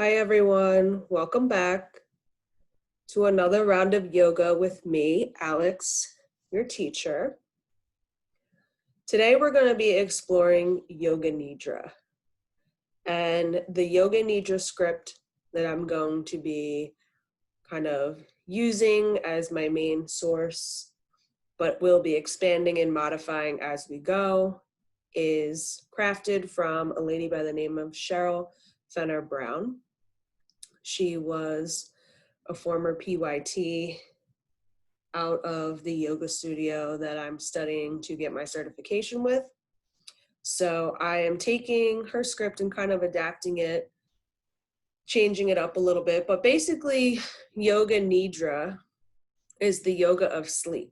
Hi, everyone. Welcome back to another round of yoga with me, Alex, your teacher. Today, we're going to be exploring Yoga Nidra. And the Yoga Nidra script that I'm going to be kind of using as my main source, but we'll be expanding and modifying as we go, is crafted from a lady by the name of Cheryl Fenner Brown. She was a former PYT out of the yoga studio that I'm studying to get my certification with. So I am taking her script and kind of adapting it, changing it up a little bit. But basically, Yoga Nidra is the yoga of sleep.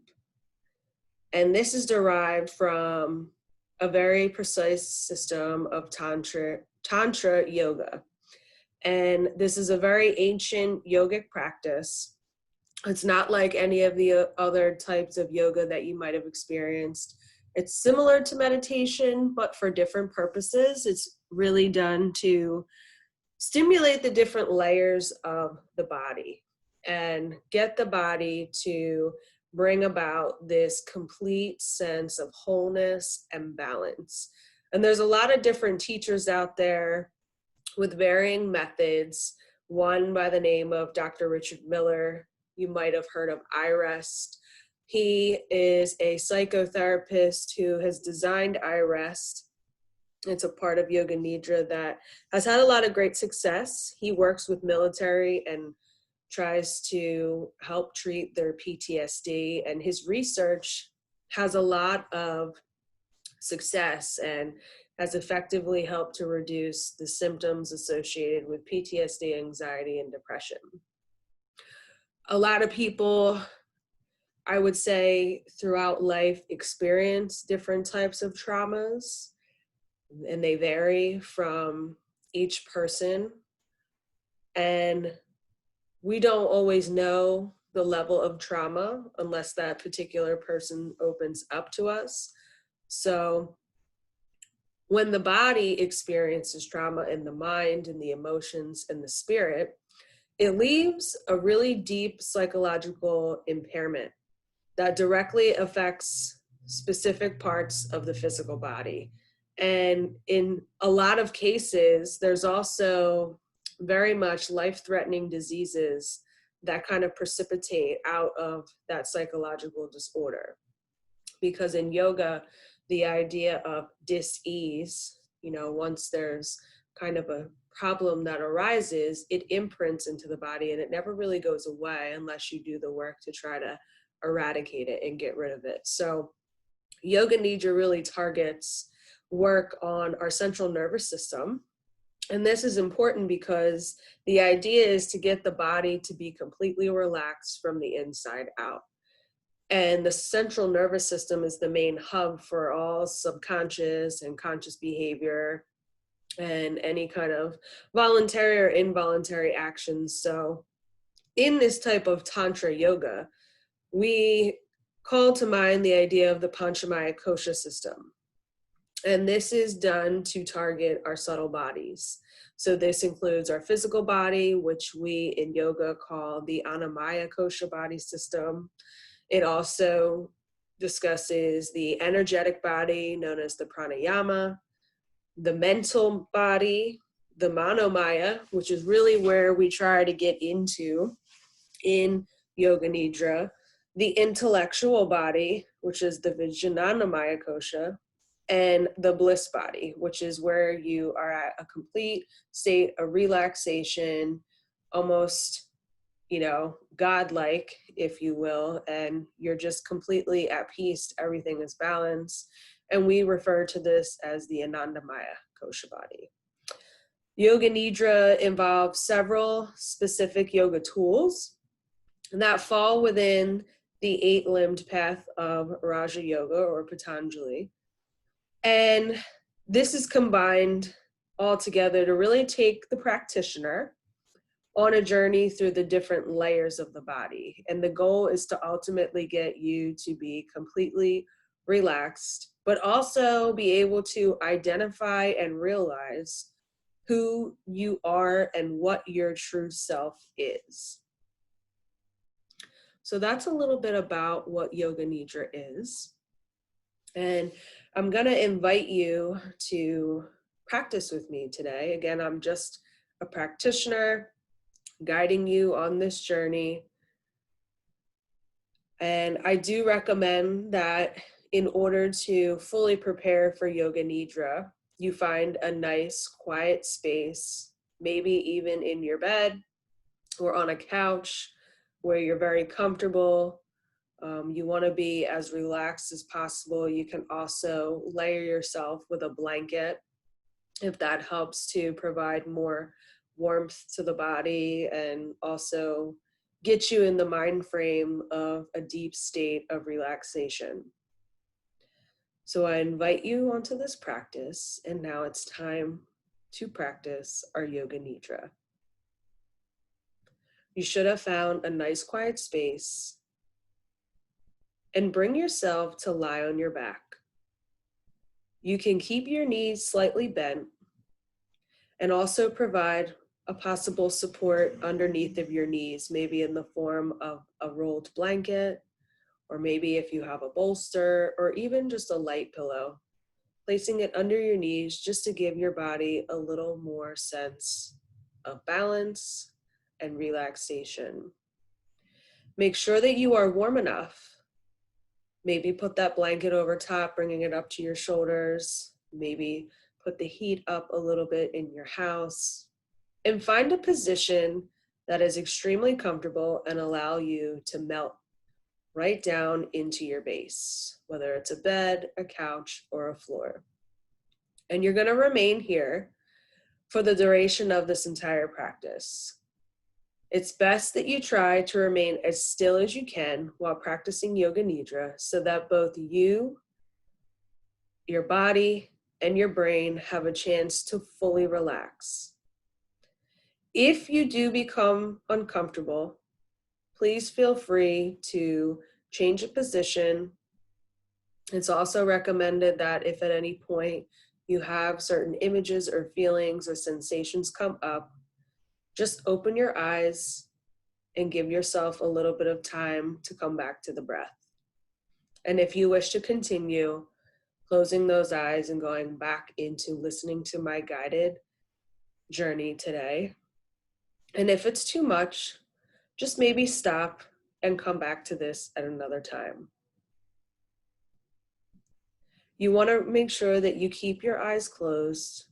And this is derived from a very precise system of Tantra yoga. And this is a very ancient yogic practice. It's not like any of the other types of yoga that you might have experienced. It's similar to meditation, but for different purposes. It's really done to stimulate the different layers of the body and get the body to bring about this complete sense of wholeness and balance. And there's a lot of different teachers out there with varying methods. One by the name of Dr. Richard Miller. You might have heard of iRest. He is a psychotherapist who has designed iRest. It's a part of Yoga Nidra that has had a lot of great success. He works with military and tries to help treat their PTSD, and his research has a lot of success and has effectively helped to reduce the symptoms associated with PTSD, anxiety, and depression. A lot of people, I would say, throughout life experience different types of traumas, and they vary from each person. And we don't always know the level of trauma unless that particular person opens up to us. So when the body experiences trauma in the mind and the emotions and the spirit, it leaves a really deep psychological impairment that directly affects specific parts of the physical body. And in a lot of cases, there's also very much life-threatening diseases that kind of precipitate out of that psychological disorder. Because in yoga, the idea of dis-ease, once there's kind of a problem that arises, it imprints into the body and it never really goes away unless you do the work to try to eradicate it and get rid of it. So Yoga Nidra really targets work on our central nervous system. And this is important because the idea is to get the body to be completely relaxed from the inside out. And the central nervous system is the main hub for all subconscious and conscious behavior and any kind of voluntary or involuntary actions. So in this type of Tantra yoga, we call to mind the idea of the Panchamaya Kosha system. And this is done to target our subtle bodies. So this includes our physical body, which we in yoga call the Annamaya Kosha body system. It also discusses the energetic body, known as the pranayama, the mental body, the manomaya, which is really where we try to get into in Yoga Nidra, the intellectual body, which is the Vijnanamaya Kosha, and the bliss body, which is where you are at a complete state of relaxation, almost godlike, if you will, and you're just completely at peace. Everything is balanced. And we refer to this as the Anandamaya Kosha body. Yoga Nidra involves several specific yoga tools that fall within the 8-limbed path of Raja Yoga or Patanjali. And this is combined all together to really take the practitioner on a journey through the different layers of the body. And the goal is to ultimately get you to be completely relaxed, but also be able to identify and realize who you are and what your true self is. So that's a little bit about what Yoga Nidra is. And I'm going to invite you to practice with me today. Again, I'm just a practitioner guiding you on this journey. And I do recommend that in order to fully prepare for Yoga Nidra, you find a nice quiet space, maybe even in your bed or on a couch where you're very comfortable. You want to be as relaxed as possible. You can also layer yourself with a blanket if that helps to provide more warmth to the body and also get you in the mind frame of a deep state of relaxation. So I invite you onto this practice, and now it's time to practice our Yoga Nidra. You should have found a nice quiet space and bring yourself to lie on your back. You can keep your knees slightly bent and also provide a possible support underneath of your knees, maybe in the form of a rolled blanket, or maybe if you have a bolster, or even just a light pillow, placing it under your knees just to give your body a little more sense of balance and relaxation. Make sure that you are warm enough. Maybe put that blanket over top, bringing it up to your shoulders. Maybe put the heat up a little bit in your house. And find a position that is extremely comfortable and allow you to melt right down into your base, whether it's a bed, a couch, or a floor. And you're going to remain here for the duration of this entire practice. It's best that you try to remain as still as you can while practicing Yoga Nidra so that both you, your body, and your brain have a chance to fully relax. If you do become uncomfortable, please feel free to change a position. It's also recommended that if at any point you have certain images or feelings or sensations come up, just open your eyes and give yourself a little bit of time to come back to the breath. And if you wish to continue, closing those eyes and going back into listening to my guided journey today. And if it's too much, just maybe stop and come back to this at another time. You want to make sure that you keep your eyes closed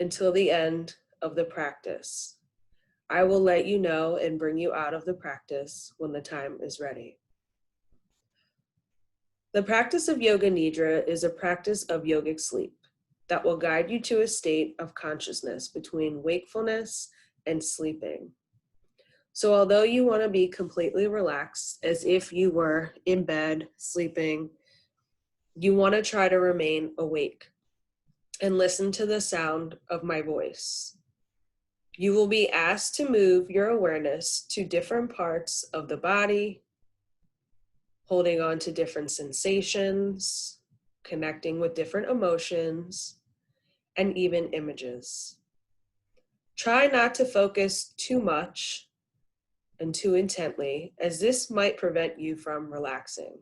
until the end of the practice. I will let you know and bring you out of the practice when the time is ready. The practice of Yoga Nidra is a practice of yogic sleep that will guide you to a state of consciousness between wakefulness and sleeping. So although you want to be completely relaxed as if you were in bed sleeping, you want to try to remain awake and listen to the sound of my voice. You will be asked to move your awareness to different parts of the body, holding on to different sensations, connecting with different emotions, and even images. Try not to focus too much and too intently, as this might prevent you from relaxing.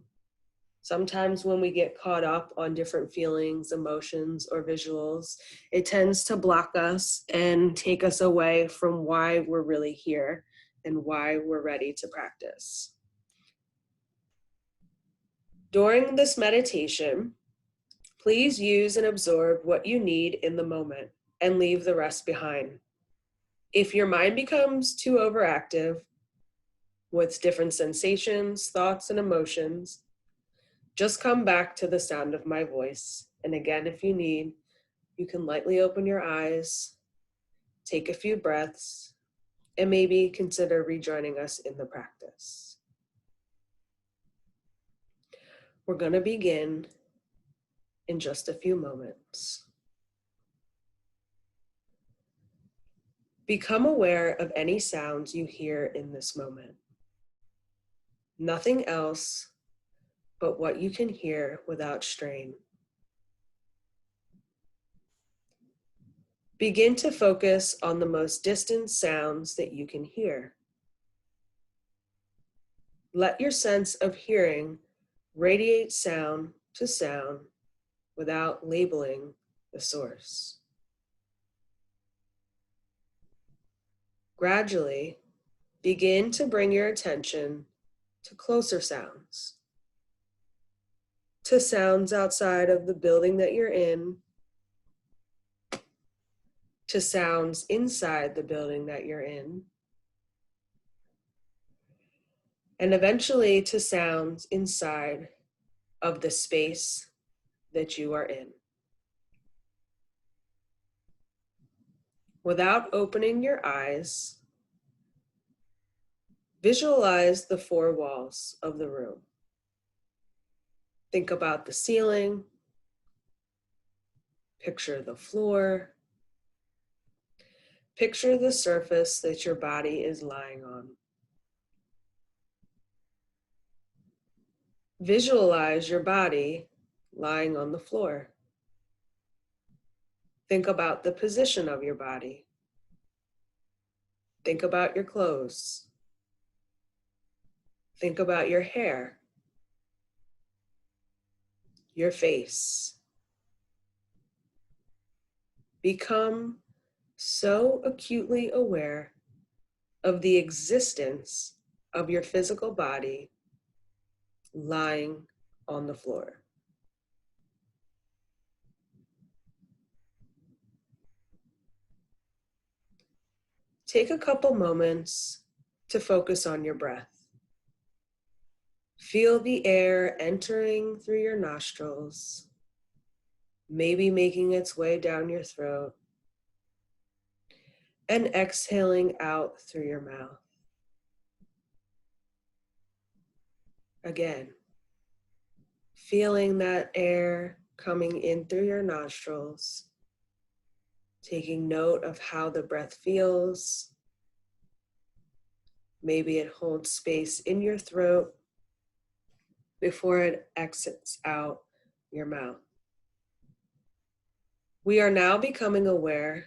Sometimes when we get caught up on different feelings, emotions, or visuals, it tends to block us and take us away from why we're really here and why we're ready to practice. During this meditation, please use and absorb what you need in the moment and leave the rest behind. If your mind becomes too overactive with different sensations, thoughts, and emotions, just come back to the sound of my voice. And again, if you need, you can lightly open your eyes, take a few breaths, and maybe consider rejoining us in the practice. We're going to begin in just a few moments. Become aware of any sounds you hear in this moment. Nothing else but what you can hear without strain. Begin to focus on the most distant sounds that you can hear. Let your sense of hearing radiate sound to sound without labeling the source. Gradually, begin to bring your attention to closer sounds, to sounds outside of the building that you're in, to sounds inside the building that you're in, and eventually to sounds inside of the space that you are in. Without opening your eyes, visualize the four walls of the room. Think about the ceiling, picture the floor, picture the surface that your body is lying on. Visualize your body lying on the floor. Think about the position of your body. Think about your clothes. Think about your hair, your face. Become so acutely aware of the existence of your physical body lying on the floor. Take a couple moments to focus on your breath. Feel the air entering through your nostrils, maybe making its way down your throat, and exhaling out through your mouth. Again, feeling that air coming in through your nostrils, taking note of how the breath feels. Maybe it holds space in your throat before it exits out your mouth. We are now becoming aware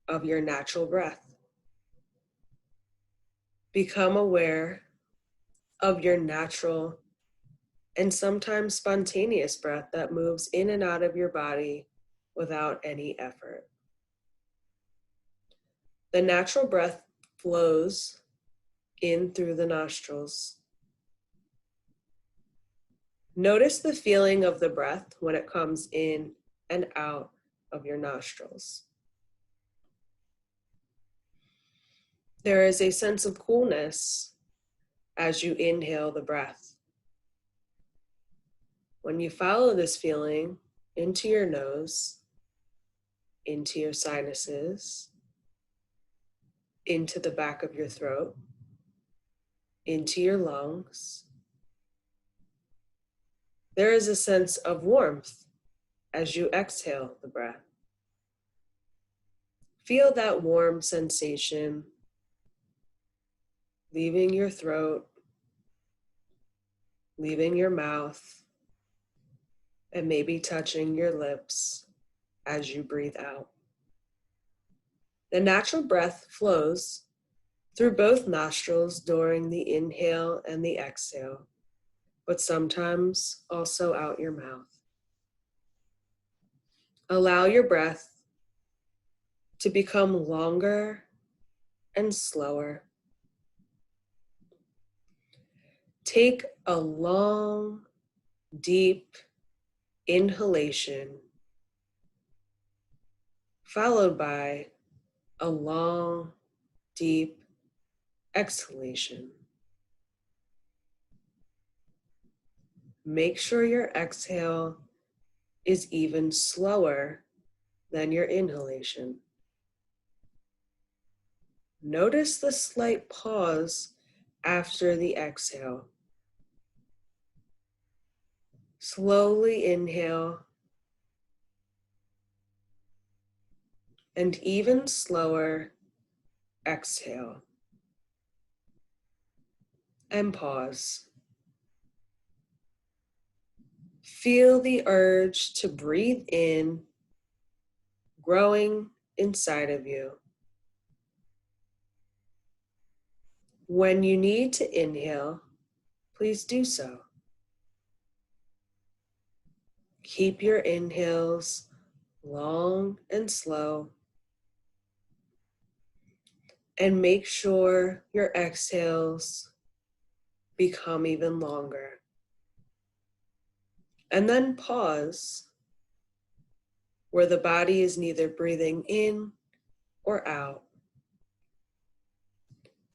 of your natural breath. Become aware of your natural and sometimes spontaneous breath that moves in and out of your body without any effort. The natural breath flows in through the nostrils. Notice the feeling of the breath when it comes in and out of your nostrils. There is a sense of coolness as you inhale the breath. When you follow this feeling into your nose, into your sinuses, into the back of your throat, into your lungs, there is a sense of warmth as you exhale the breath. Feel that warm sensation leaving your throat, leaving your mouth, and maybe touching your lips as you breathe out. The natural breath flows through both nostrils during the inhale and the exhale, but sometimes also out your mouth. Allow your breath to become longer and slower. Take a long, deep inhalation, followed by a long, deep exhalation. Make sure your exhale is even slower than your inhalation. Notice the slight pause after the exhale. Slowly inhale and even slower exhale. And pause. Feel the urge to breathe in, growing inside of you. When you need to inhale, please do so. Keep your inhales long and slow, and make sure your exhales become even longer. And then pause where the body is neither breathing in or out.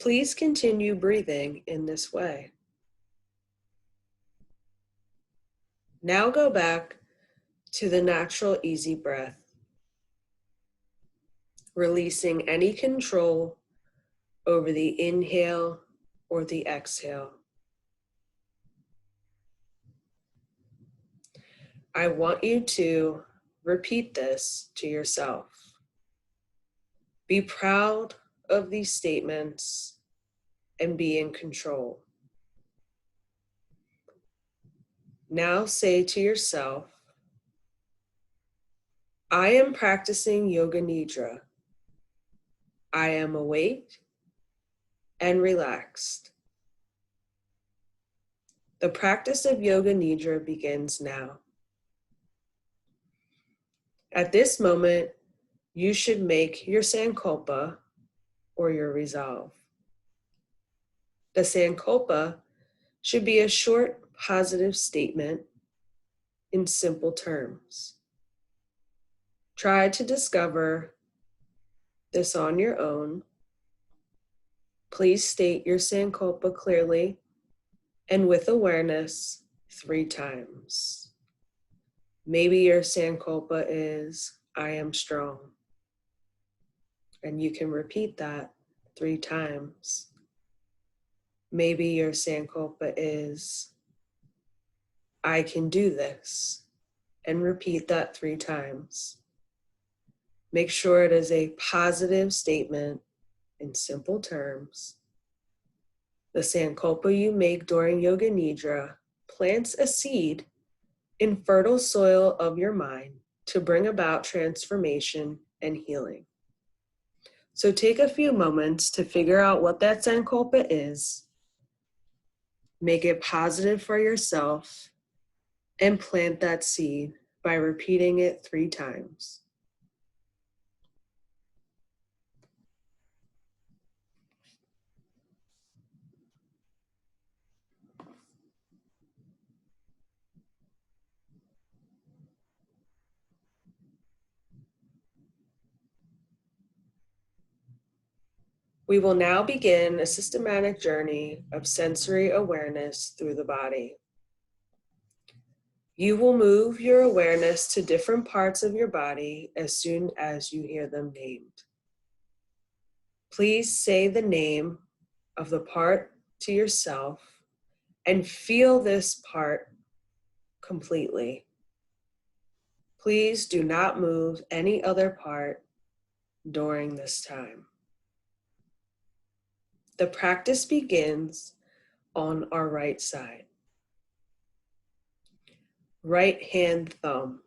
Please continue breathing in this way. Now go back to the natural, easy breath, releasing any control over the inhale or the exhale. I want you to repeat this to yourself. Be proud of these statements and be in control. Now say to yourself, I am practicing Yoga Nidra. I am awake and relaxed. The practice of Yoga Nidra begins now. At this moment, you should make your sankalpa or your resolve. The sankalpa should be a short, positive statement in simple terms. Try to discover this on your own. Please state your sankalpa clearly and with awareness 3 times. Maybe your sankalpa is, I am strong. And you can repeat that 3 times. Maybe your sankalpa is, I can do this. And repeat that 3 times. Make sure it is a positive statement in simple terms. The sankalpa you make during Yoga Nidra plants a seed in fertile soil of your mind to bring about transformation and healing. So take a few moments to figure out what that sankalpa is, make it positive for yourself, and plant that seed by repeating it 3 times. We will now begin a systematic journey of sensory awareness through the body. You will move your awareness to different parts of your body as soon as you hear them named. Please say the name of the part to yourself and feel this part completely. Please do not move any other part during this time. The practice begins on our right side. Right hand thumb.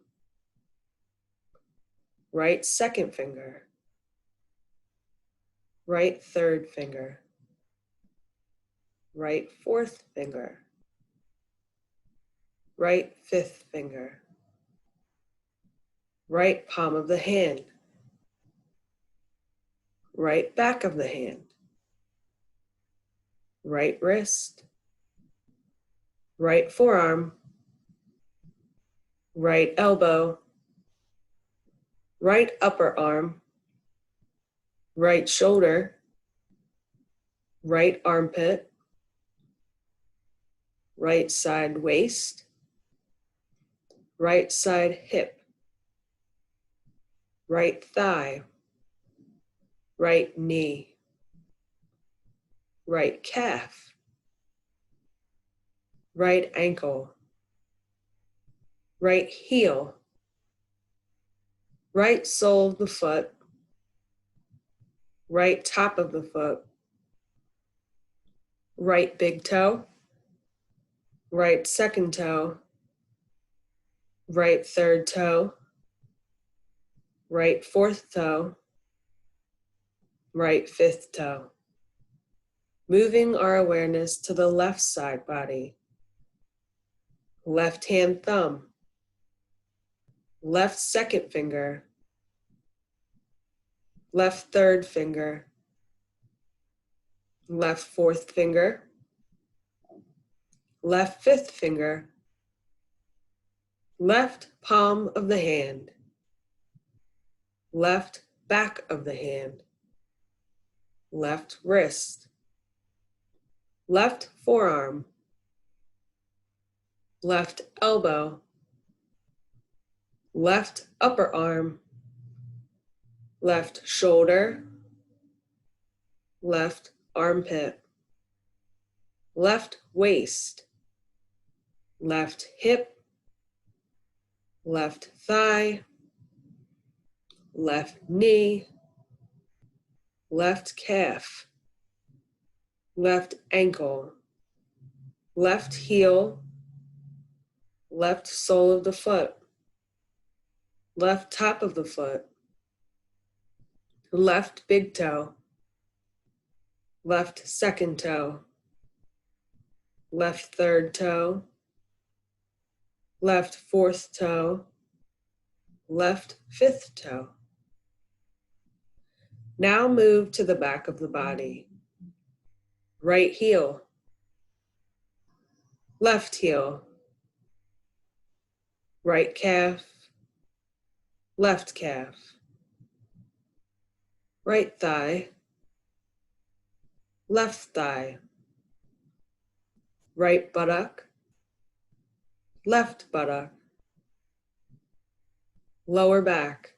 Right second finger. Right third finger. Right fourth finger. Right fifth finger. Right palm of the hand. Right back of the hand. Right wrist. Right forearm. Right elbow. Right upper arm. Right shoulder. Right armpit. Right side waist. Right side hip. Right thigh. Right knee. Right calf. Right ankle. Right heel. Right sole of the foot. Right top of the foot. Right big toe. Right second toe. Right third toe. Right fourth toe. right fifth toe. Moving our awareness to the left side body. Left hand thumb. Left second finger. Left third finger. Left fourth finger. Left fifth finger. Left palm of the hand. Left back of the hand. Left wrist. Left forearm. Left elbow. Left upper arm. Left shoulder. Left armpit. Left waist. Left hip. Left thigh. Left knee. Left calf. Left ankle. Left heel. Left sole of the foot. Left top of the foot. Left big toe. Left second toe. Left third toe. Left fourth toe. Left fifth toe. Now move to the back of the body. Right heel. Left heel. Right calf. Left calf. Right thigh. Left thigh. Right buttock. Left buttock. Lower back.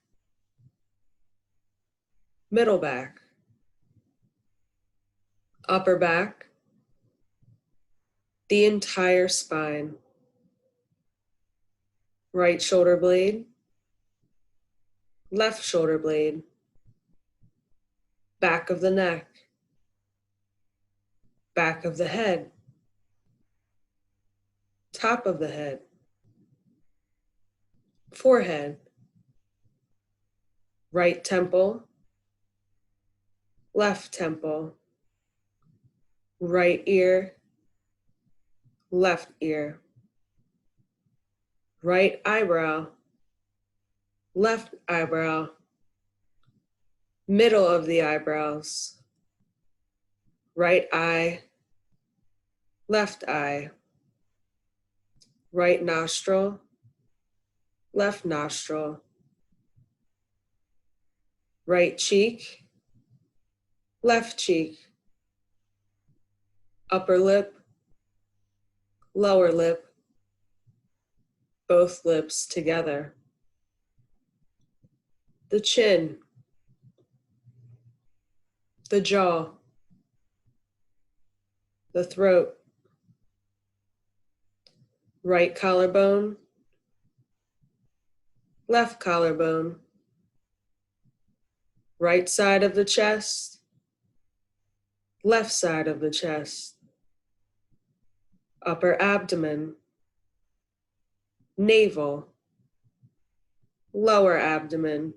Middle back. Upper back. The entire spine. Right shoulder blade. Left shoulder blade. Back of the neck. Back of the head. Top of the head. Forehead. Right temple. Left temple. Right ear. Left ear. Right eyebrow. Left eyebrow. Middle of the eyebrows. Right eye. Left eye. Right nostril. Left nostril. Right cheek. Left cheek. Upper lip. Lower lip. Both lips together. The chin. The jaw. The throat. Right collarbone. Left collarbone. Right side of the chest. Left side of the chest. Upper abdomen. Navel. Lower abdomen.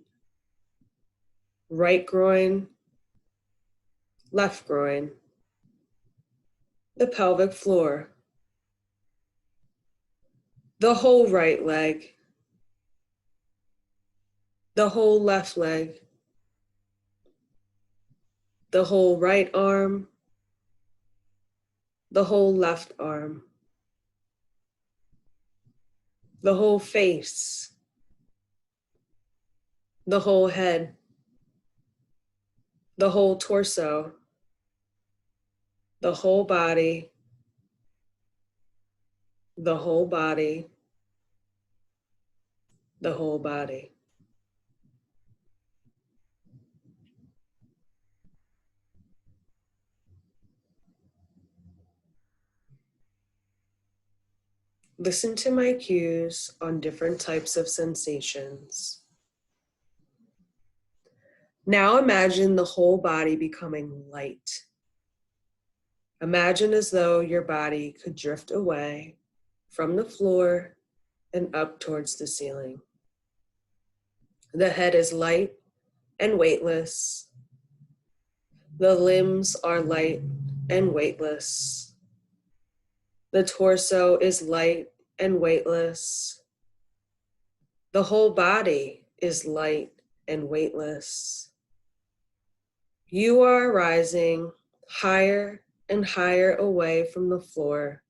Right groin. Left groin. The pelvic floor. The whole right leg. The whole left leg. The whole right arm. The whole left arm. The whole face. The whole head. The whole torso. The whole body. The whole body. The whole body. Listen to my cues on different types of sensations. Now imagine the whole body becoming light. Imagine as though your body could drift away from the floor and up towards the ceiling. The head is light and weightless. The limbs are light and weightless. The torso is light and weightless. The whole body is light and weightless. You are rising higher and higher away from the floor.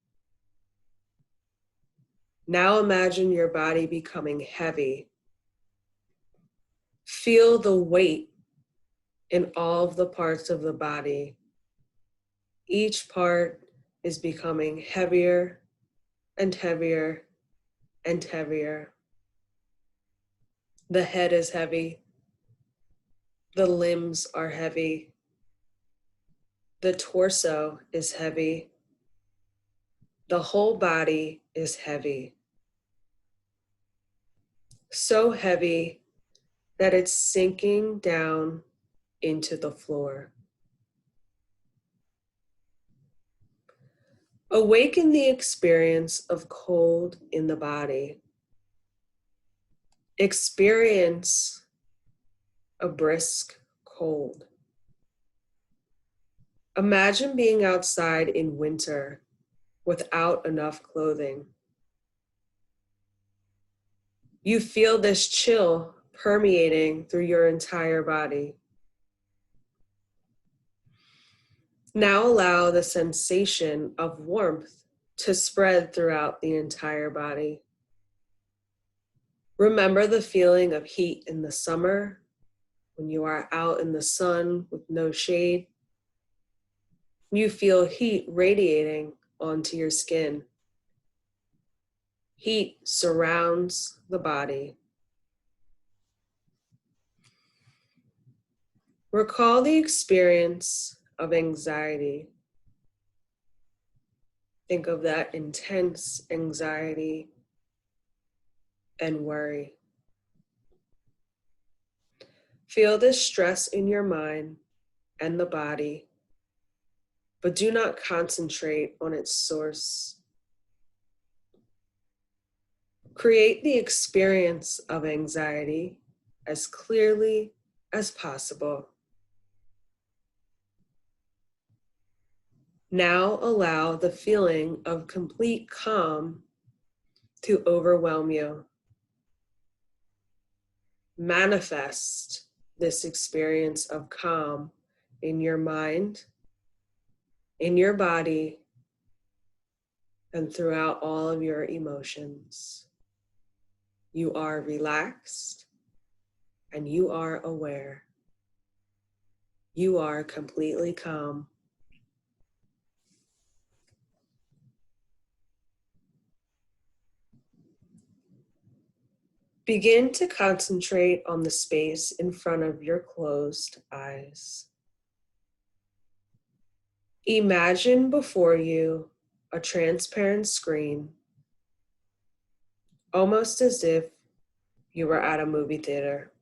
Now imagine your body becoming heavy. Feel the weight in all of the parts of the body. Each part is becoming heavier and heavier and heavier. The head is heavy. The limbs are heavy. The torso is heavy. The whole body is heavy. So heavy that it's sinking down into the floor. Awaken the experience of cold in the body. Experience a brisk cold. Imagine being outside in winter without enough clothing. You feel this chill permeating through your entire body. Now allow the sensation of warmth to spread throughout the entire body. Remember the feeling of heat in the summer when you are out in the sun with no shade. You feel heat radiating onto your skin. Heat surrounds the body. Recall the experience of anxiety. Think of that intense anxiety and worry. Feel this stress in your mind and the body, but do not concentrate on its source. Create the experience of anxiety as clearly as possible. Now allow the feeling of complete calm to overwhelm you. Manifest this experience of calm in your mind, in your body, and throughout all of your emotions. You are relaxed and you are aware. You are completely calm. Begin to concentrate on the space in front of your closed eyes. Imagine before you a transparent screen, almost as if you were at a movie theater.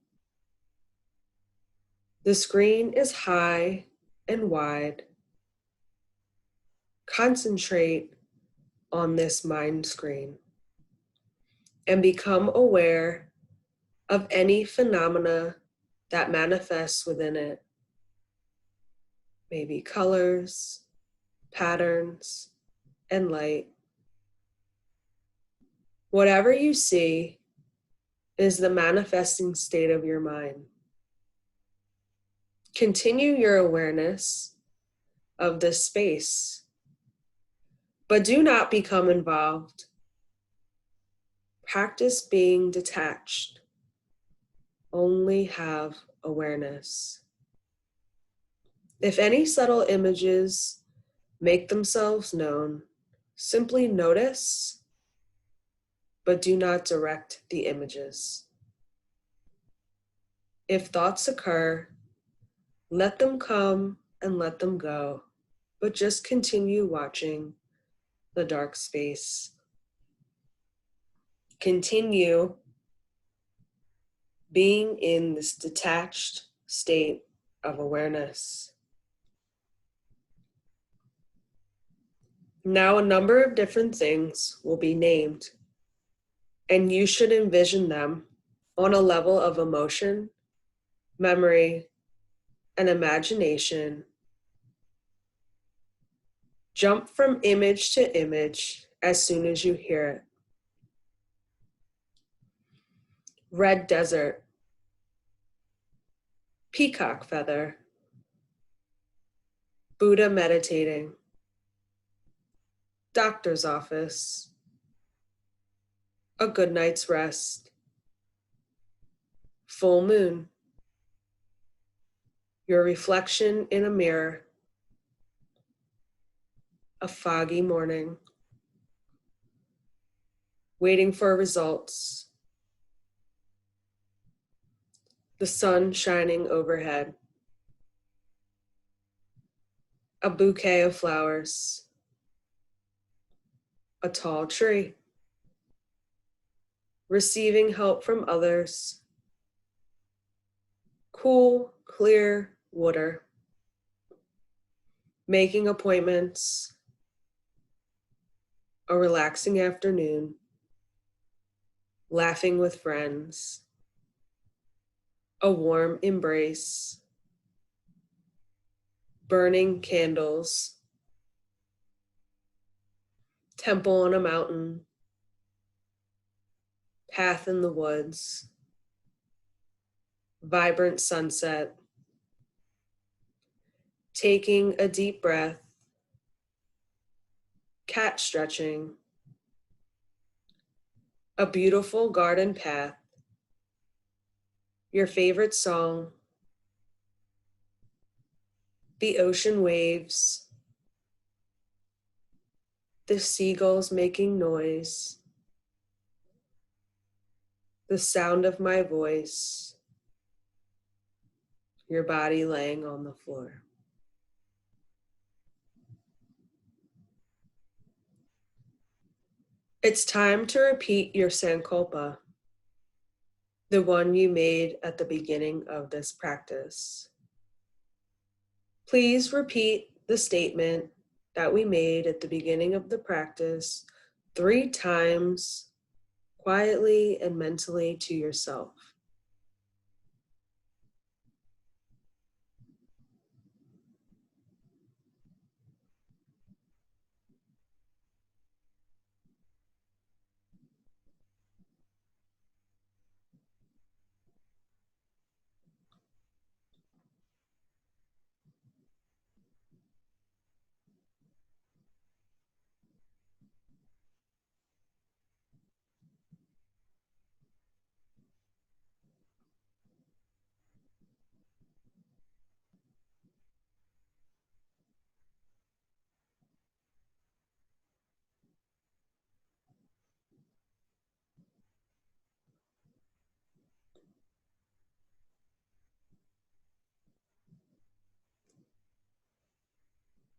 The screen is high and wide. Concentrate on this mind screen and become aware of any phenomena that manifests within it. Maybe colors, patterns, and light. Whatever you see is the manifesting state of your mind. Continue your awareness of this space, but do not become involved. Practice being detached. Only have awareness. If any subtle images make themselves known, simply notice, but do not direct the images. If thoughts occur, let them come and let them go, but just continue watching the dark space. Continue being in this detached state of awareness. Now a number of different things will be named, and you should envision them on a level of emotion, memory, and imagination Jump from image to image as soon as you hear it. Red desert, peacock feather, Buddha meditating, doctor's office, a good night's rest, full moon, your reflection in a mirror, a foggy morning, waiting for results, the sun shining overhead, a bouquet of flowers, a tall tree, receiving help from others, cool, clear water, making appointments, a relaxing afternoon, laughing with friends, a warm embrace, burning candles, temple on a mountain, path in the woods, vibrant sunset, taking a deep breath, cat stretching, a beautiful garden path, your favorite song, the ocean waves, the seagulls making noise, the sound of my voice, your body laying on the floor. It's time to repeat your sankalpa, the one you made at the beginning of this practice. Please repeat the statement that we made at the beginning of the practice 3 times, quietly and mentally to yourself.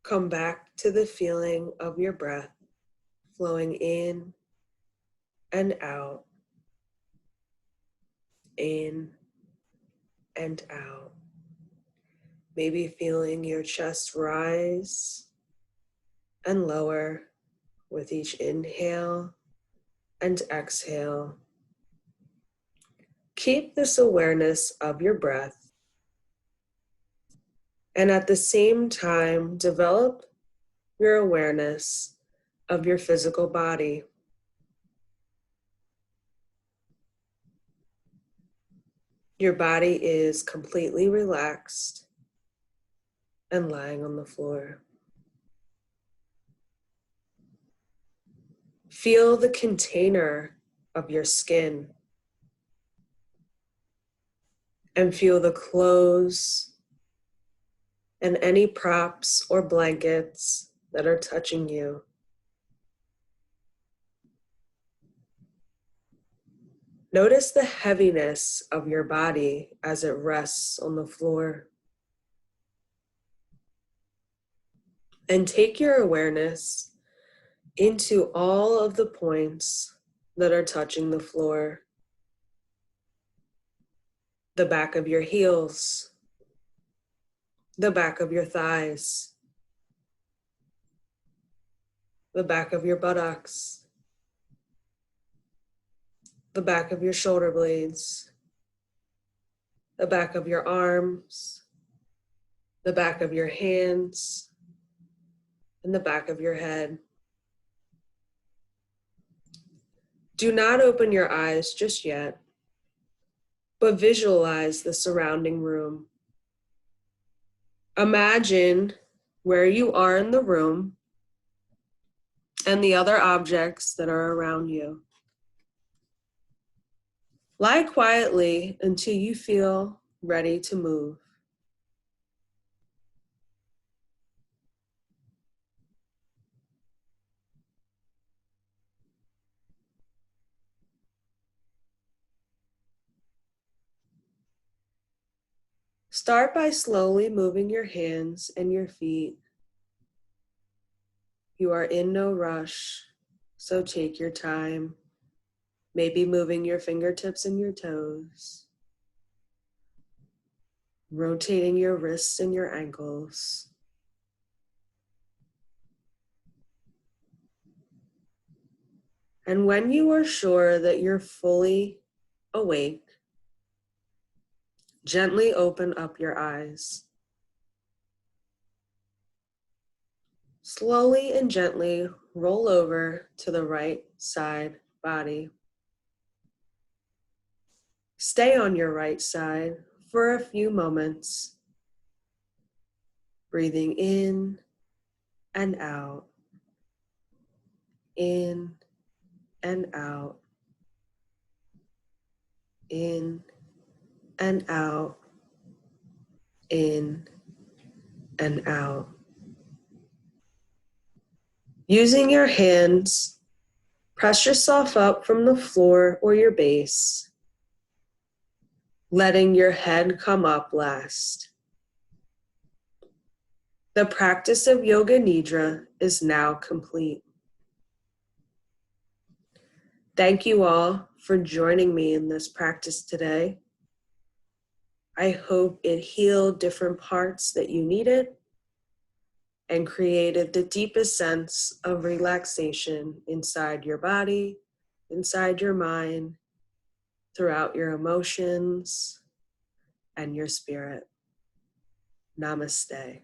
Come back to the feeling of your breath flowing in and out, in and out. Maybe feeling your chest rise and lower with each inhale and exhale. Keep this awareness of your breath, and at the same time, develop your awareness of your physical body. Your body is completely relaxed and lying on the floor. Feel the container of your skin and feel the clothes and any props or blankets that are touching you. Notice the heaviness of your body as it rests on the floor. And take your awareness into all of the points that are touching the floor. The back of your heels, the back of your thighs, the back of your buttocks, the back of your shoulder blades, the back of your arms, the back of your hands, in the back of your head. Do not open your eyes just yet, but visualize the surrounding room. Imagine where you are in the room and the other objects that are around you. Lie quietly until you feel ready to move. Start by slowly moving your hands and your feet. You are in no rush, so take your time. Maybe moving your fingertips and your toes, rotating your wrists and your ankles. And when you are sure that you're fully awake, gently open up your eyes. Slowly and gently roll over to the right side body. Stay on your right side for a few moments, breathing in and out, in and out, in and out, in and out. Using your hands, press yourself up from the floor or your base, letting your head come up last. The practice of Yoga Nidra is now complete. Thank you all for joining me in this practice today. I hope it healed different parts that you needed and created the deepest sense of relaxation inside your body, inside your mind, throughout your emotions and your spirit. Namaste.